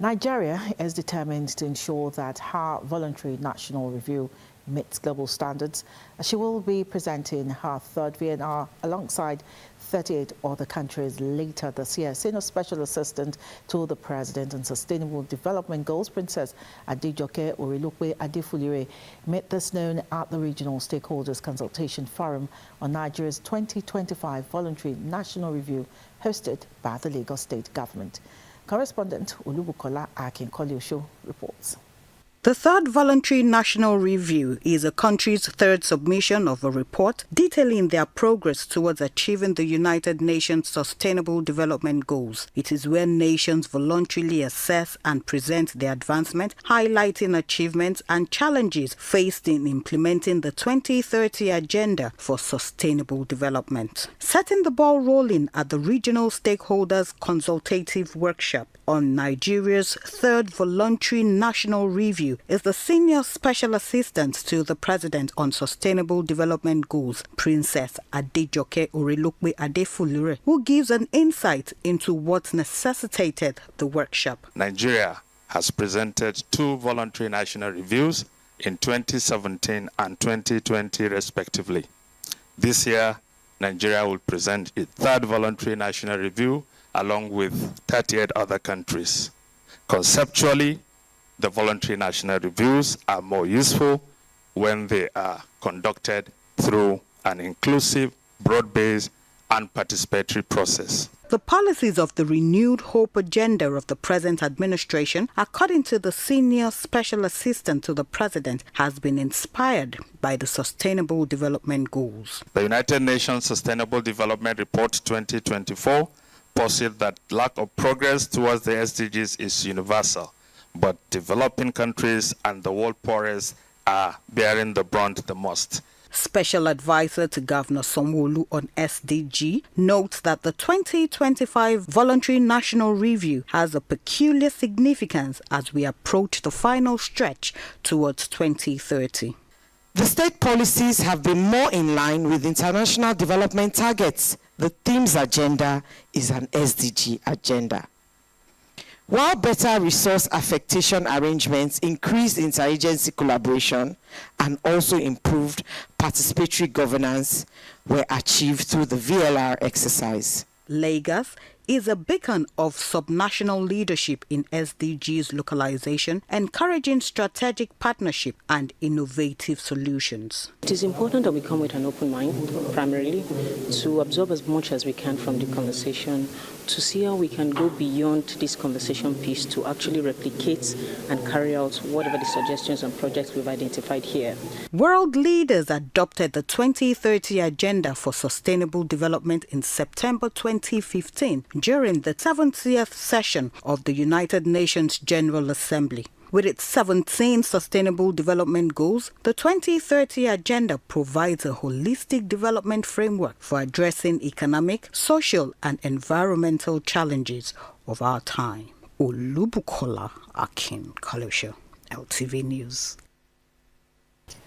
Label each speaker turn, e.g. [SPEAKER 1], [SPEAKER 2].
[SPEAKER 1] Nigeria is determined to ensure that her voluntary national review meets global standards. She will be presenting her third VNR alongside 38 other countries later this year. Senior Special Assistant to the President on Sustainable Development Goals, Princess Adejoke Orilokwe Adefulire, made this known at the Regional Stakeholders Consultation Forum on Nigeria's 2025 Voluntary National Review hosted by the Lagos State Government. Correspondent Olubukola Akinkolosho reports.
[SPEAKER 2] The third voluntary national review is a country's third submission of a report detailing their progress towards achieving the United Nations Sustainable Development Goals. It is where nations voluntarily assess and present their advancement, highlighting achievements and challenges faced in implementing the 2030 Agenda for Sustainable Development. Setting the ball rolling at the Regional Stakeholders Consultative Workshop on Nigeria's third voluntary national review is the Senior Special Assistant to the President on Sustainable Development Goals, Princess Adejoke Orilokwe Adefulire, who gives an insight into what necessitated the workshop.
[SPEAKER 3] Nigeria has presented two voluntary national reviews in 2017 and 2020 respectively. This year, Nigeria will present its third voluntary national review along with 38 other countries. Conceptually, the voluntary national reviews are more useful when they are conducted through an inclusive, broad-based, and participatory process.
[SPEAKER 2] The policies of the renewed hope agenda of the present administration, according to the Senior Special Assistant to the President, has been inspired by the Sustainable Development Goals.
[SPEAKER 3] The United Nations Sustainable Development Report 2024 posits that lack of progress towards the SDGs is universal, but developing countries and the world poorest are bearing the brunt the most.
[SPEAKER 2] Special Advisor to Governor Sanwo-Olu on SDG notes that the 2025 Voluntary National Review has a peculiar significance as we approach the final stretch towards 2030.
[SPEAKER 4] The state policies have been more in line with international development targets. The theme's agenda is an SDG agenda. While better resource affectation arrangements increased interagency collaboration and also improved participatory governance were achieved through the VLR exercise.
[SPEAKER 2] Lagos is a beacon of subnational leadership in SDGs localization, encouraging strategic partnership and innovative solutions.
[SPEAKER 5] It is important that we come with an open mind, primarily, to absorb as much as we can from the conversation, to see how we can go beyond this conversation piece to actually replicate and carry out whatever the suggestions and projects we've identified here.
[SPEAKER 2] World leaders adopted the 2030 Agenda for Sustainable Development in September 2015 during the 70th session of the United Nations General Assembly. With its 17 Sustainable Development Goals, the 2030 Agenda provides a holistic development framework for addressing economic, social, and environmental challenges of our time. Olubukola Akinkolosho, LTV News.